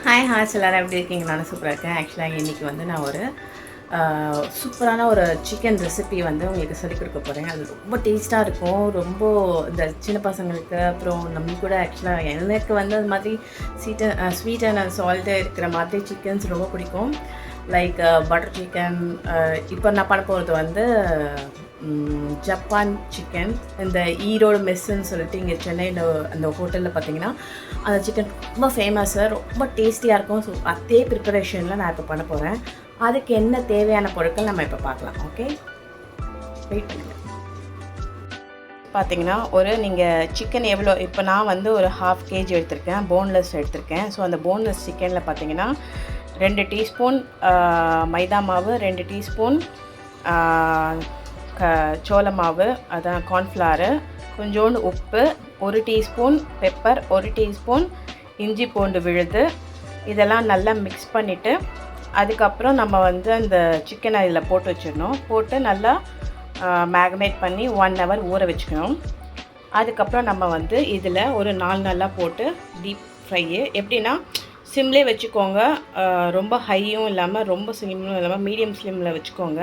Hi ஹாய்ஸ் எல்லோரும் எப்படி இருக்கீங்க? நானும் சூப்பராக இருக்கேன். ஆக்சுவலாக இன்றைக்கி வந்து நான் ஒரு சூப்பரான ஒரு சிக்கன் ரெசிபி வந்து உங்களுக்கு சொல்லிக் கொடுக்க போகிறேன். அது ரொம்ப டேஸ்ட்டாக இருக்கும். ரொம்ப இந்த சின்ன பசங்களுக்கு அப்புறம் நம்மளுக்கு கூட ஆக்சுவலாக எனக்கு வந்து அது மாதிரி ஸ்வீட் அண்ட் சால்ட்டு இருக்கிற மாதிரி சிக்கன்ஸ் ரொம்ப பிடிக்கும். Like butter chicken. இப்போ நான் பண்ண போகிறது வந்து ஜப்பான் சிக்கன். இந்த ஈரோடு மெஸ்ஸுன்னு சொல்லிட்டு இங்கே சென்னையில் அந்த ஹோட்டலில் பார்த்தீங்கன்னா அந்த சிக்கன் ரொம்ப ஃபேமஸ்ஸு, ரொம்ப டேஸ்டியாக இருக்கும். ஸோ அதே ப்ரிப்பரேஷனில் நான் இப்போ பண்ண போகிறேன். அதுக்கு என்ன தேவையான பொருட்கள் நம்ம இப்போ பார்க்கலாம். ஓகே, வெயிட் பண்ணுங்கள். பார்த்தீங்கன்னா நீங்கள் சிக்கன் எவ்வளோ, இப்போ நான் வந்து ஒரு 1/2 kg எடுத்திருக்கேன், போன்லெஸ் எடுத்திருக்கேன். ஸோ அந்த போன்லெஸ் சிக்கனில் பார்த்தீங்கன்னா 2 டீஸ்பூன் மைதா மாவு, 2 டீஸ்பூன் சோள மாவு, அதான் கார்ன்ஃப்ளவரு, கொஞ்சோண்டு உப்பு, 1 டீஸ்பூன் பெப்பர், 1 டீஸ்பூன் இஞ்சி பூண்டு விழுது, இதெல்லாம் நல்லா மிக்ஸ் பண்ணிவிட்டு அதுக்கப்புறம் நம்ம வந்து அந்த சிக்கனை இதில் போட்டு வச்சிடணும். போட்டு நல்லா மேக்னேட் பண்ணி 1 hour ஊற வச்சுக்கணும். அதுக்கப்புறம் நம்ம வந்து இதில் ஒரு 4 நாளாக போட்டு டீப் ஃப்ரையு எப்படின்னா சிம்லேயே வச்சுக்கோங்க. ரொம்ப ஹையும் இல்லாமல் ரொம்ப ஸ்லிம்மும் இல்லாமல் மீடியம் ஸ்லிம்மில் வச்சுக்கோங்க.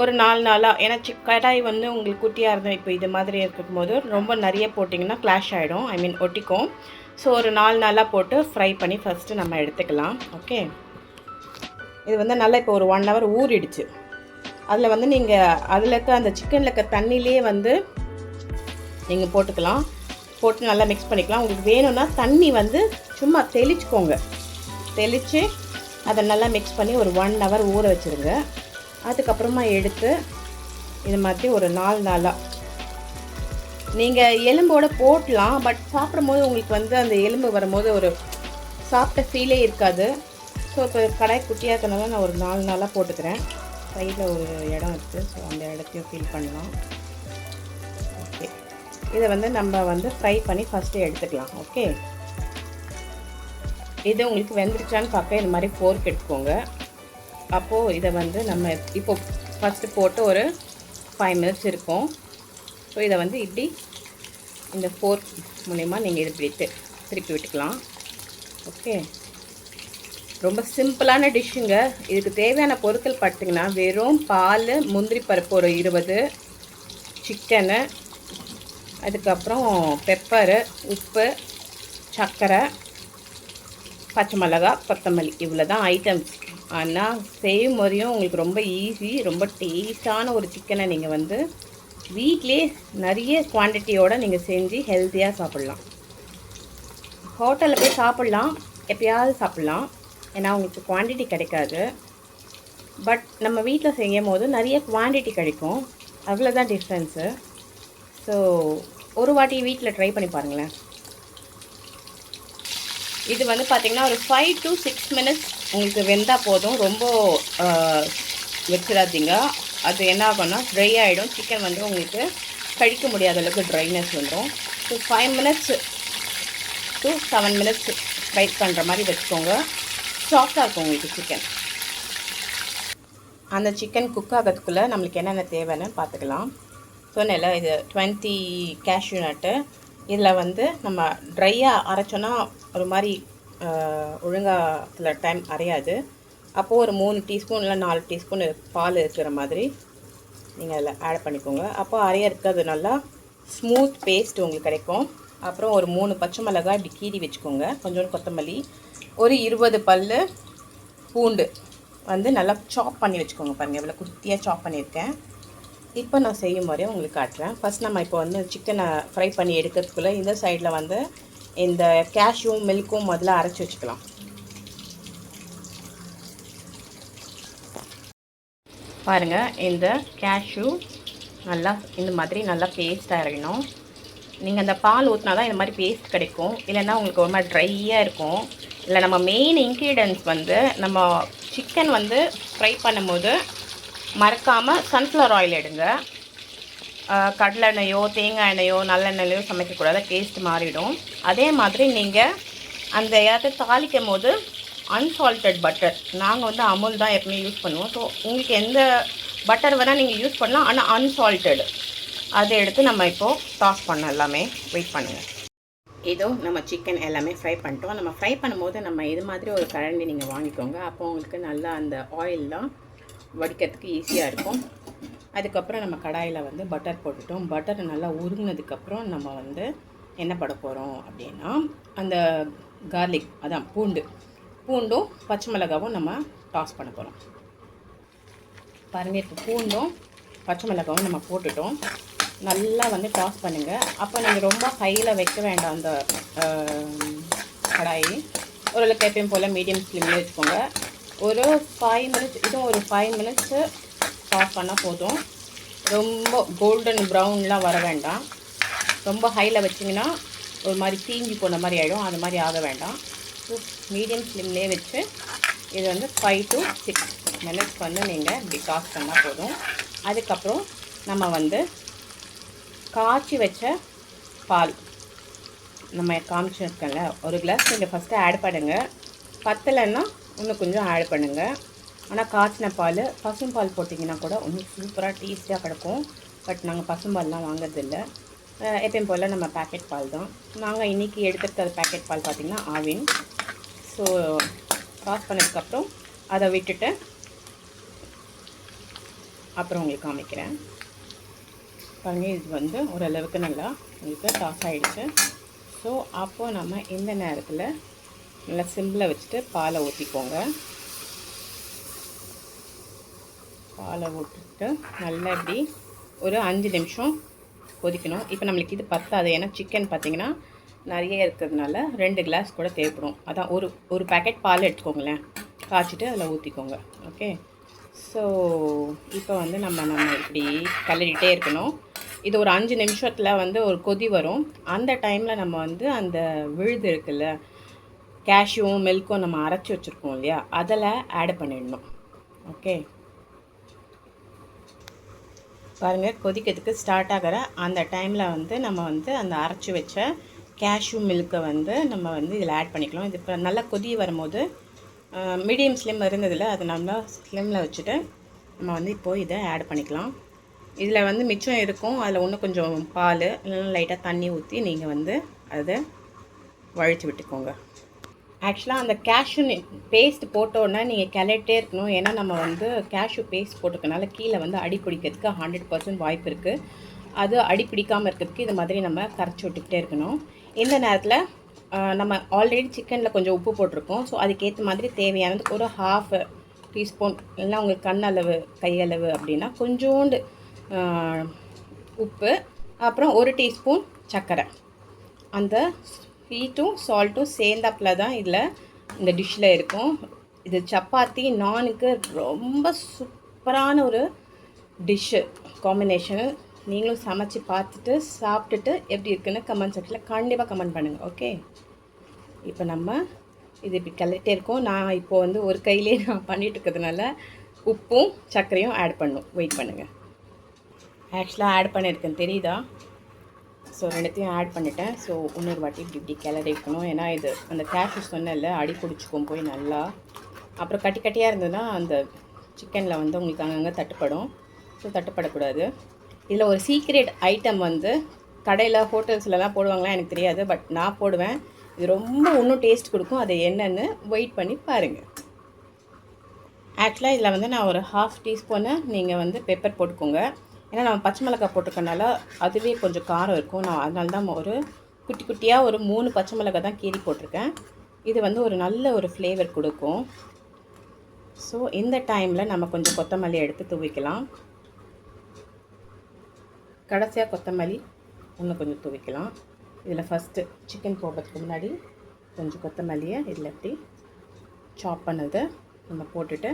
ஒரு 4 நாளாக. ஏன்னா கடாய் வந்து உங்களுக்கு குட்டியாக இருந்தால் இப்போ இது மாதிரி இருக்கும்போது ரொம்ப நிறைய போட்டிங்கன்னா கிளாஷ் ஆகிடும், ஐ மீன் ஒட்டிக்கும். ஸோ ஒரு 4 நாளாக போட்டு ஃப்ரை பண்ணி ஃபஸ்ட்டு நம்ம எடுத்துக்கலாம். ஓகே, இது வந்து நல்லா இப்போ ஒரு 1 hour ஊறிடுச்சு. அதில் வந்து நீங்கள் அதில் இருக்க அந்த சிக்கனில் இருக்க தண்ணியிலே வந்து நீங்கள் போட்டுக்கலாம். போட்டு நல்லா மிக்ஸ் பண்ணிக்கலாம். உங்களுக்கு வேணும்னா தண்ணி வந்து சும்மா தெளிச்சுக்கோங்க. தெளித்து அதை நல்லா மிக்ஸ் பண்ணி ஒரு 1 hour ஊற வச்சுருங்க. அதுக்கப்புறமா எடுத்து இது மாதிரி ஒரு 4 நாளாக நீங்கள் எலும்போடு போடலாம். பட் சாப்பிடும்போது உங்களுக்கு வந்து அந்த எலும்பு வரும்போது ஒரு சாப்பிட்ட ஃபீலே இருக்காது. ஸோ இப்போ கடாய் குட்டியாக இருக்கனால நான் ஒரு 4 நாளாக போட்டுக்கிறேன். சைடில் ஒரு இடம் இருக்குது, ஸோ அந்த இடத்தையும் ஃபீல் பண்ணலாம். ஓகே, இதை வந்து நம்ம வந்து ஃப்ரை பண்ணி ஃபஸ்ட்டு எடுத்துக்கலாம். ஓகே, இது உங்களுக்கு வெந்துருச்சான்னு பார்க்க இந்த மாதிரி ஃபோர்க் எடுத்துக்கோங்க. அப்போது இதை வந்து நம்ம இப்போ ஃபஸ்ட்டு போட்டு ஒரு 5 minutes இருக்கும். ஸோ இதை வந்து இப்படி இந்த ஃபோர்க் மூலயமா நீங்கள் இது இப்படி திருப்பி விட்டுக்கலாம். ஓகே, ரொம்ப சிம்பிளான டிஷ்ஷுங்க. இதுக்கு தேவையான பொருட்கள் பார்த்திங்கன்னா வெறும் பால், முந்திரி பருப்பு ஒரு 20, சிக்கனு, அதுக்கப்புறம் பெப்பரு, உப்பு, சர்க்கரை, பச்சை மிளகா, கொத்தமல்லி, இவ்வளோ தான் ஐட்டம்ஸ். ஆனால் செய்யும் முறையும் உங்களுக்கு ரொம்ப ஈஸி. ரொம்ப டேஸ்டான ஒரு சிக்கனை நீங்கள் வந்து வீட்டிலே நிறைய குவான்டிட்டியோடு நீங்கள் செஞ்சு ஹெல்த்தியாக சாப்பிட்லாம். ஹோட்டலில் போய் சாப்பிட்லாம், எப்பயாவது சாப்பிட்லாம், ஏன்னா உங்களுக்கு குவான்டிட்டி கிடைக்காது. பட் நம்ம வீட்டில் செய்யும் போது நிறைய குவான்டிட்டி கிடைக்கும். அவ்வளோதான் டிஃப்ரென்ஸு. ஸோ ஒரு வாட்டி வீட்டில் ட்ரை பண்ணி பாருங்களேன். இது வந்து பார்த்திங்கன்னா ஒரு 5 to 6 minutes உங்களுக்கு வெந்தால் போதும். ரொம்ப வச்சிடாதீங்க. அது என்ன ஆகும்னா ட்ரை ஆகிடும். சிக்கன் வந்து உங்களுக்கு கழிக்க முடியாத அளவுக்கு ட்ரைனஸ் வந்துடும். So 5 minutes to 7 minutes fry பண்ணுற மாதிரி வச்சுக்கோங்க. சாஃப்டாக இருக்கும் உங்களுக்கு சிக்கன். அந்த சிக்கன் குக் ஆகிறதுக்குள்ளே நம்மளுக்கு என்னென்ன தேவைன்னு பார்த்துக்கலாம். சொன்னேன்ல, இது 20 கேஷ்யூ நட்டு. இதில் வந்து நம்ம ட்ரையாக அரைச்சோன்னா ஒரு மாதிரி ஒழுங்காக சில டைம் அரையாது. அப்போது ஒரு 3 டீஸ்பூன் இல்லை 4 டீஸ்பூன் பால் இருக்கிற மாதிரி நீங்கள் அதில் ஆட் பண்ணிக்கோங்க. அப்போ அரைய இருக்கிறது நல்லா ஸ்மூத் பேஸ்ட் உங்களுக்கு கிடைக்கும். அப்புறம் ஒரு 3 பச்சை மிளகாய் இப்படி கீறி வச்சுக்கோங்க. கொஞ்சோண்டு கொத்தமல்லி, ஒரு 20 பல் பூண்டு வந்து நல்லா சாப் பண்ணி வச்சுக்கோங்க. பாருங்கள் எவ்வளோ குட்டியாக சாப் பண்ணியிருக்கேன். இப்போ நான் செய்யும் முறையை உங்களுக்கு காட்டுறேன். ஃபஸ்ட் நம்ம இப்போ வந்து சிக்கனை ஃப்ரை பண்ணி எடுக்கிறதுக்குள்ளே இந்த சைடில் வந்து இந்த கேஷ்யூம் மில்க்கும் முதல்ல அரைச்சி வச்சுக்கலாம். பாருங்கள், இந்த கேஷ்யூ நல்லா இந்த மாதிரி நல்லா பேஸ்ட்டாக இறங்கணும். நீங்கள் அந்த பால் ஊற்றினா தான் இந்த மாதிரி பேஸ்ட் கிடைக்கும். இல்லைன்னா உங்களுக்கு ஒரு மாதிரி ட்ரையாக இருக்கும். இல்லை நம்ம மெயின் இன்க்ரீடியன்ஸ் வந்து நம்ம சிக்கன் வந்து ஃப்ரை பண்ணும்போது மறக்காமல் சன்ஃப்ளவர் ஆயில் எடுங்க. கடலை எண்ணெயோ தேங்காய் எண்ணெயோ நல்லெண்ணெயோ சமைக்கக்கூடாது, டேஸ்ட் மாறிடும். அதே மாதிரி நீங்கள் அந்த இடத்த தாளிக்கும் போது அன்சால்ட்டட் பட்டர், நாங்கள் வந்து அமுல் தான் எப்பவுமே யூஸ் பண்ணுவோம். ஸோ உங்களுக்கு எந்த பட்டர் வேணால் நீங்கள் யூஸ் பண்ணலாம், ஆனால் அன்சால்ட்டடு அதை எடுத்து நம்ம இப்போது டாஸ் பண்ண எல்லாமே. வெயிட் பண்ணுங்கள். ஏதோ நம்ம சிக்கன் எல்லாமே ஃப்ரை பண்ணிட்டோம். நம்ம ஃப்ரை பண்ணும்போது நம்ம இது மாதிரி ஒரு கரண்டி நீங்கள் வாங்கிக்கோங்க. அப்போ உங்களுக்கு நல்லா அந்த ஆயிலெலாம் வடிக்கிறதுக்கு ஈஸியாக இருக்கும். அதுக்கப்புறம் நம்ம கடாயில் வந்து பட்டர் போட்டுட்டோம். பட்டர் நல்லா உருங்கினதுக்கப்புறம் நம்ம வந்து என்ன பண்ண போகிறோம் அப்படின்னா, அந்த கார்லிக், அதான் பூண்டும் பச்சை மிளகாவும் நம்ம டாஸ் பண்ண போகிறோம். பாருங்கள், இப்போ பூண்டும் பச்சை மிளகாவும் நம்ம போட்டுட்டோம். நல்லா வந்து டாஸ் பண்ணுங்கள். அப்போ நீங்கள் ரொம்ப ஹையில் வைக்க வேண்டாம் அந்த கடாயி. ஓரளவுக்கு எப்பயும் போல் மீடியம் ஃப்ளேமில் வச்சுக்கோங்க. ஒரு 5 மினிட்ஸ், இதுவும் ஒரு 5 மினிட்ஸு டாஸ் பண்ணால் போதும். ரொம்ப கோல்டன் ப்ரௌன்லாம் வர வேண்டாம். ரொம்ப ஹையில் வச்சிங்கன்னா ஒரு மாதிரி தீஞ்சி போன மாதிரி ஆகிடும். அது மாதிரி ஆக வேண்டாம். மீடியம் ஃப்ளேம்லேயே வச்சு இது வந்து 5 to 6 மினிட்ஸ் வந்து நீங்கள் இப்படி டாஸ் பண்ணால் போதும். அதுக்கப்புறம் நம்ம வந்து காய்ச்சி வச்ச பால் நம்ம காமிச்சிருக்கேன்ல, ஒரு கிளாஸ் நீங்கள் ஃபஸ்ட்டு ஆட் பண்ணுங்கள். பத்தலைன்னா இன்னும் கொஞ்சம் ஆட் பண்ணுங்கள். ஆனால் காய்ச்சின பால், பசும்பால் போட்டிங்கன்னா கூட இன்னும் சூப்பராக டேஸ்ட்டாக கிடக்கும். பட் நாங்கள் பசும்பால்லாம் வாங்குறதில்ல. எப்பயும் போல் நம்ம பேக்கெட் பால் தான். நாங்கள் இன்றைக்கி எடுத்துகிட்ட பேக்கெட் பால் பார்த்திங்கன்னா ஆவின். ஸோ டாஸ் பண்ணதுக்கப்புறம் அதை விட்டுட்டு அப்புறம் உங்களுக்கு காமிக்கிறேன். பாருங்கள், இது வந்து ஓரளவுக்கு நல்லா உங்களுக்கு டாஸ் ஆகிடுச்சு. ஸோ அப்போது நம்ம இந்த நேரத்தில் நல்லா சிம்மில் வச்சுட்டு பாலை ஊற்றிக்கோங்க. பாலை ஊற்றிட்டு நல்லா இப்படி ஒரு 5 நிமிஷம் கொதிக்கணும். இப்போ நம்மளுக்கு இது பத்தாது, ஏன்னா சிக்கன் பார்த்திங்கன்னா நிறைய இருக்கிறதுனால 2 கிளாஸ் கூட தேவைப்படும். அதான் ஒரு பேக்கெட் பால் எடுத்துக்கோங்களேன், காய்ச்சிட்டு அதில் ஊற்றிக்கோங்க. ஓகே, ஸோ இப்போ வந்து நம்ம இப்படி கிளறிட்டே இருக்கணும். இது ஒரு 5 நிமிஷத்தில் வந்து ஒரு கொதி வரும். அந்த டைமில் நம்ம வந்து அந்த விழுது இருக்குல்ல, கேஷ்யூவும் மில்க்கும் நம்ம அரைச்சி வச்சுருக்கோம் இல்லையா, அதில் ஆட் பண்ணிடணும். ஓகே, பாருங்கள், கொதிக்கிறதுக்கு ஸ்டார்ட் ஆகிற அந்த டைமில் வந்து நம்ம வந்து அந்த அரைச்சி வச்ச கேஷ்யூ மில்க்கை வந்து நம்ம வந்து இதில் ஆட் பண்ணிக்கலாம். இது இப்போ நல்லா கொதி வரும்போது மீடியம் ஸ்லிம் இருந்ததில் அது நல்லா ஸ்லிம்மில் வச்சுட்டு நம்ம வந்து இப்போது இதை ஆட் பண்ணிக்கலாம். இதில் வந்து மிச்சம் இருக்கும், அதில் இன்னும் கொஞ்சம் பால் இல்லைன்னா லைட்டாக தண்ணி ஊற்றி நீங்கள் வந்து அதை வழித்து விட்டுக்கோங்க. ஆக்சுவலாக அந்த கேஷ்யூ பேஸ்ட் போட்டோன்னா நீங்கள் கிளறிட்டே இருக்கணும். ஏன்னா நம்ம வந்து கேஷ்யூ பேஸ்ட் போட்டுக்கனால கீழே வந்து அடி பிடிக்கிறதுக்கு 100% வாய்ப்பு இருக்குது. அது அடி பிடிக்காமல் இருக்கிறதுக்கு இது மாதிரி நம்ம கரைச்சி விட்டுக்கிட்டே இருக்கணும். இந்த நேரத்தில் நம்ம ஆல்ரெடி சிக்கனில் கொஞ்சம் உப்பு போட்டிருக்கோம். ஸோ அதுக்கேற்ற மாதிரி தேவையானது ஒரு 1/2 டீஸ்பூன், இல்லைன்னா உங்களுக்கு கண்ணளவு கையளவு அப்படின்னா கொஞ்சோண்டு உப்பு, அப்புறம் 1 டீஸ்பூன் சர்க்கரை. அந்த ஸ்வீட்டும் சால்ட்டும் சேர்ந்தாப்பில் தான் இதில் இந்த டிஷ்ஷில் இருக்கும். இது சப்பாத்தி நானுக்கு ரொம்ப சூப்பரான ஒரு டிஷ்ஷு காம்பினேஷனு. நீங்களும் சமைச்சு பார்த்துட்டு சாப்பிட்டுட்டு எப்படி இருக்குன்னு கமெண்ட் செக்ஷனில் கண்டிப்பாக கமெண்ட் பண்ணுங்கள். ஓகே, இப்போ நம்ம இது இப்படி கிளறிட்டே இருக்கோம். நான் இப்போது வந்து ஒரு கையிலே நான் பண்ணிகிட்டு இருக்கிறதுனால உப்பும் சர்க்கரையும் ஆட் பண்ணும். வெயிட் பண்ணுங்கள். ஆக்சுவலாக ஆட் பண்ணியிருக்கேன், தெரியுதா? ஸோ ரெண்டுத்தையும் ஆட் பண்ணிட்டேன். ஸோ இன்னொரு வாட்டி இப்படி கிளறி வைக்கணும். ஏன்னா இது அந்த கேஷ்யூ சொன்னல அடி பிடிச்சிக்கும் போய் நல்லா. அப்புறம் கட்டி கட்டியாக இருந்ததுன்னா அந்த சிக்கனில் வந்து உங்களுக்கு அங்கங்கே தட்டுப்படும். ஸோ தட்டுப்படக்கூடாது. இதில் ஒரு சீக்ரெட் ஐட்டம் வந்து கடையில் ஹோட்டல்ஸ்லலாம் போடுவாங்களா எனக்கு தெரியாது, பட் நான் போடுவேன். இது ரொம்ப இன்னும் டேஸ்ட் கொடுக்கும். அது என்னென்னு வெயிட் பண்ணி பாருங்கள். ஆக்சுவலாக இதில் வந்து நான் ஒரு 1/2 டீஸ்பூனு நீங்கள் வந்து பெப்பர் போட்டுக்கோங்க. ஏன்னா நம்ம பச்சை மிளகாய் போட்டுக்கனால அதுவே கொஞ்சம் காரம் இருக்கும். நான் அதனால தான் ஒரு குட்டி குட்டியாக ஒரு 3 பச்சை மிளகாய் தான் கீறி போட்டிருக்கேன். இது வந்து ஒரு நல்ல ஒரு ஃப்ளேவர் கொடுக்கும். ஸோ இந்த டைமில் நம்ம கொஞ்சம் கொத்தமல்லி எடுத்து தூவிக்கலாம். கடைசியாக கொத்தமல்லி இன்னும் கொஞ்சம் தூவிக்கலாம். இதில் ஃபஸ்ட்டு சிக்கன் போடுறதுக்கு முன்னாடி கொஞ்சம் கொத்தமல்லியை இதில் எப்படி சாப் பண்ணதை நம்ம போட்டுட்டு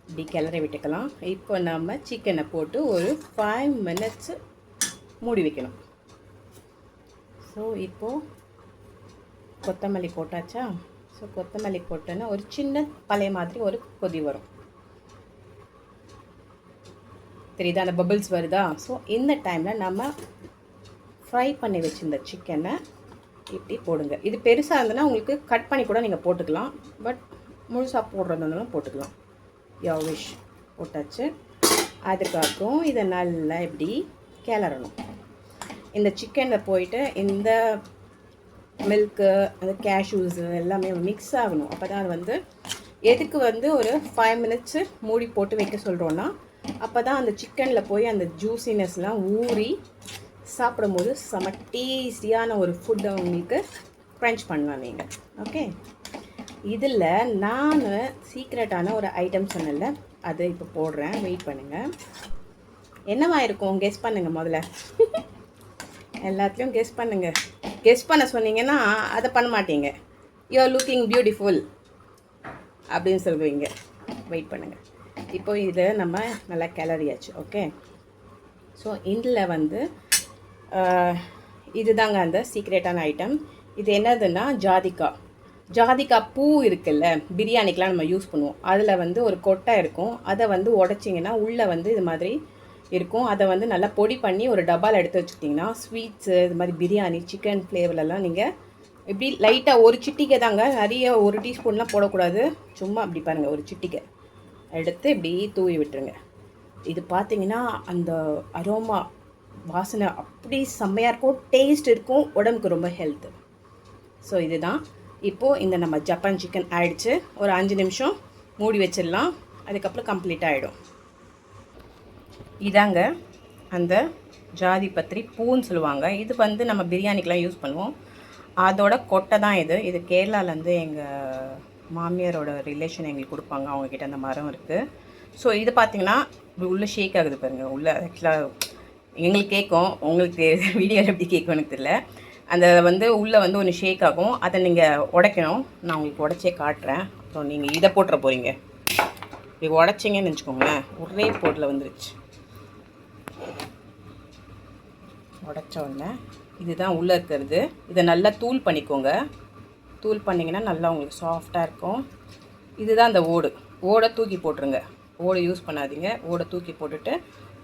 இப்படி கிளறி விட்டுக்கலாம். இப்போ நம்ம சிக்கனை போட்டு ஒரு 5 மினிட்ஸு மூடி வைக்கணும். ஸோ இப்போது கொத்தமல்லி போட்டாச்சா? ஸோ கொத்தமல்லி போட்டோன்னா ஒரு சின்ன பழைய மாதிரி ஒரு கொதி வரும். தெரியுதா, அந்த பபிள்ஸ் வருதா? ஸோ இந்த டைமில் நம்ம ஃப்ரை பண்ணி வச்சுருந்த சிக்கனை இப்படி போடுங்க. இது பெருசாக இருந்ததுன்னா உங்களுக்கு கட் பண்ணி கூட நீங்கள் போட்டுக்கலாம், பட் முழுசாக போடுறதுனாலும் போட்டுக்கலாம். Your wish. போட்டாச்சு. அதுக்கப்புறம் இதை நல்லா இப்படி கிளறணும். இந்த சிக்கனில் போயிட்டு இந்த மில்க்கு அந்த கேஷ்யூஸு எல்லாமே மிக்ஸ் ஆகணும். அப்போ தான் அது வந்து எதுக்கு வந்து ஒரு 5 மினிட்ஸு மூடி போட்டு வைக்க சொல்கிறோன்னா, அப்போ தான் அந்த சிக்கனில் போய் அந்த ஜூஸினஸ்லாம் ஊறி சாப்பிடும்போது செம டேஸ்டியான ஒரு ஃபுட்டை உங்களுக்கு க்ரன்ச் பண்ணலாம் நீங்கள். ஓகே, இதில் நான் சீக்ரெட்டான ஒரு ஐட்டம் சொன்னல, அது இப்போ போடுறேன். வெயிட் பண்ணுங்கள். என்னவா இருக்கும் கெஸ் பண்ணுங்கள் முதல்ல. எல்லாத்துலேயும் கெஸ் பண்ணுங்கள். கெஸ் பண்ண சொன்னீங்கன்னா அதை பண்ண மாட்டீங்க. யூ ஆர் லுக்கிங் பியூட்டிஃபுல் அப்படின்னு சொல்லுவீங்க. வெயிட் பண்ணுங்கள். இப்போ இதை நம்ம நல்லா கிளறியாச்சு. ஓகே, ஸோ இதில் வந்து இதுதாங்க அந்த சீக்ரெட்டான ஐட்டம். இது என்னதுன்னா ஜாதிக்காய் பூ இருக்குல்ல, பிரியாணிக்கெலாம் நம்ம யூஸ் பண்ணுவோம். அதில் வந்து ஒரு கொட்டை இருக்கும். அதை வந்து உடச்சிங்கன்னா உள்ளே வந்து இது மாதிரி இருக்கும். அதை வந்து நல்லா பொடி பண்ணி ஒரு டப்பாவில் எடுத்து வச்சுக்கிட்டிங்கன்னா ஸ்வீட்ஸு இது மாதிரி பிரியாணி சிக்கன் ஃப்ளேவர்லாம் நீங்கள் இப்படி லைட்டாக ஒரு சிட்டிக்கை தாங்க, நிறைய 1 டீஸ்பூன்லாம் போடக்கூடாது. சும்மா அப்படி பாருங்கள், ஒரு சிட்டிக்கை எடுத்து இப்படி தூவி விட்டுருங்க. இது பார்த்தீங்கன்னா அந்த அரோமா வாசனை அப்படி செம்மையாக இருக்கும், டேஸ்ட் இருக்கும், உடம்புக்கு ரொம்ப ஹெல்த்து. ஸோ இதுதான். இப்போது இந்த நம்ம ஜப்பான் சிக்கன் ஆயிடுச்சு. ஒரு 5 நிமிஷம் மூடி வச்சிடலாம். அதுக்கப்புறம் கம்ப்ளீட் ஆகிடும். இதாங்க அந்த ஜாதி பத்திரி பூன்னு சொல்லுவாங்க. இது வந்து நம்ம பிரியாணிக்கெலாம் யூஸ் பண்ணுவோம். அதோட கொட்டை தான் இது. இது கேரளாலேருந்து எங்கள் மாமியாரோட ரிலேஷன் எங்களுக்கு கொடுப்பாங்க. அவங்கக்கிட்ட அந்த மரம் இருக்குது. ஸோ இது பார்த்திங்கன்னா உள்ளே ஷேக் ஆகுது பாருங்கள். உள்ளே ஆக்சுவலாக எங்களுக்கு கேட்கும், உங்களுக்கு வீடியோவில் எப்படி கேட்கும் எனக்கு தெரியல. அந்த வந்து உள்ளே வந்து ஒன்று ஷேக் ஆகும். அதை நீங்கள் உடைக்கணும். நான் உங்களுக்கு உடச்சே காட்டுறேன். அப்புறம் நீங்கள் இதை போட்டுற போகிறீங்க. இப்படி உடச்சிங்கன்னு வச்சுக்கோங்களேன், ஒரே போட்டில் வந்துருச்சு. உடச்ச உடனே இதுதான் உள்ளே இருக்கிறது. இதை நல்லா தூள் பண்ணிக்கோங்க. தூள் பண்ணிங்கன்னா நல்லா உங்களுக்கு சாஃப்டாக இருக்கும். இதுதான் அந்த ஓடை தூக்கி போட்டுருங்க. ஓடு யூஸ் பண்ணாதீங்க. ஓடை தூக்கி போட்டுட்டு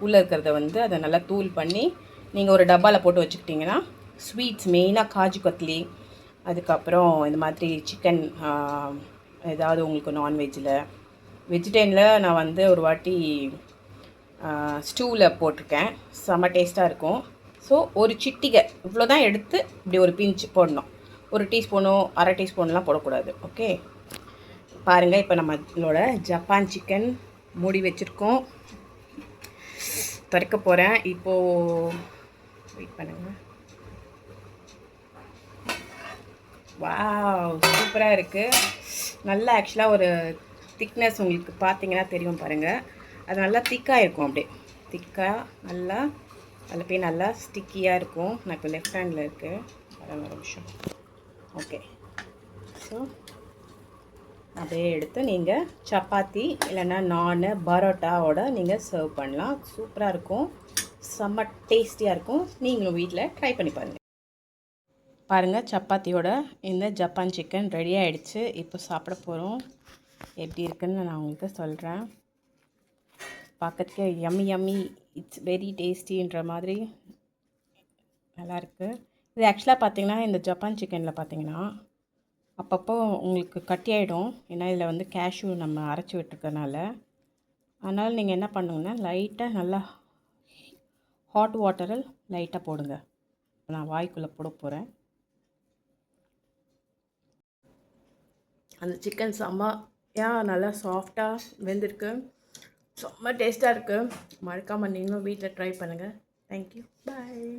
உள்ளே இருக்கிறத வந்து அதை நல்லா தூள் பண்ணி நீங்கள் ஒரு டப்பாவில் போட்டு வச்சுக்கிட்டிங்கன்னா ஸ்வீட்ஸ் மெயினாக காஜு கத்லி, அதுக்கப்புறம் இந்த மாதிரி சிக்கன் ஏதாவது உங்களுக்கு நான்வெஜ்ஜில் வெஜிடேரியனில் நான் வந்து ஒரு வாட்டி ஸ்டூவில் போட்டிருக்கேன். செம்ம டேஸ்ட்டாக இருக்கும். ஸோ ஒரு சிட்டிகை இவ்வளோ தான் எடுத்து இப்படி ஒரு பிஞ்சு போடணும். ஒரு டீஸ்பூனோ அரை டீஸ்பூன்லாம் போடக்கூடாது. ஓகே, பாருங்கள். இப்போ நம்மளோட ஜப்பான் சிக்கன் மூடி வச்சுருக்கோம். திறக்க போகிறேன். இப்போது வெயிட் பண்ணுங்கள். வாவ், சூப்பராக இருக்குது. நல்லா ஆக்சுவலாக ஒரு திக்னஸ் உங்களுக்கு பார்த்தீங்கன்னா தெரியும் பாருங்கள். அது நல்லா திக்காக இருக்கும். அப்படியே திக்காக நல்லா அதில் போய் நல்லா ஸ்டிக்கியாக இருக்கும். நான் இப்போ லெஃப்ட் ஹேண்டில் இருக்குது. ஒரு நிமிஷம். ஓகே, ஸோ அப்படியே எடுத்து நீங்கள் சப்பாத்தி இல்லைன்னா நான் பரோட்டாவோட நீங்கள் சர்வ் பண்ணலாம். சூப்பராக இருக்கும், செம்ம டேஸ்டியாக இருக்கும். நீங்களும் வீட்டில் ட்ரை பண்ணி பாருங்கள். பாருங்கள், சப்பாத்தியோட இந்த ஜப்பான் சிக்கன் ரெடி ஆகிடுச்சு. இப்போ சாப்பிட போகிறோம். எப்படி இருக்குன்னு நான் உங்களுக்கு சொல்கிறேன். பார்க்கறதுக்கு யம்மி இட்ஸ் வெரி டேஸ்டின்ற மாதிரி நல்லாயிருக்கு. இது ஆக்சுவலாக பார்த்திங்கன்னா இந்த ஜப்பான் சிக்கனில் பார்த்திங்கன்னா அப்பப்போ உங்களுக்கு கட்டி ஆகிடும். ஏன்னா இதில் வந்து கேஷ்யூ நம்ம அரைச்சி விட்டுருக்கனால. அதனால் நீங்கள் என்ன பண்ணுங்கன்னா லைட்டாக நல்லா ஹாட் வாட்டரில் லைட்டாக போடுங்க. நான் வாய்க்குள்ளே போட போகிறேன். அந்த சிக்கன் செம்மையா நல்லா சாஃப்டாக வெந்திருக்கு. செம்ம டேஸ்ட்டாக இருக்குது. மறக்காமல் நீங்களும் வீட்டில் ட்ரை பண்ணுங்கள். தேங்க்யூ, பாய்.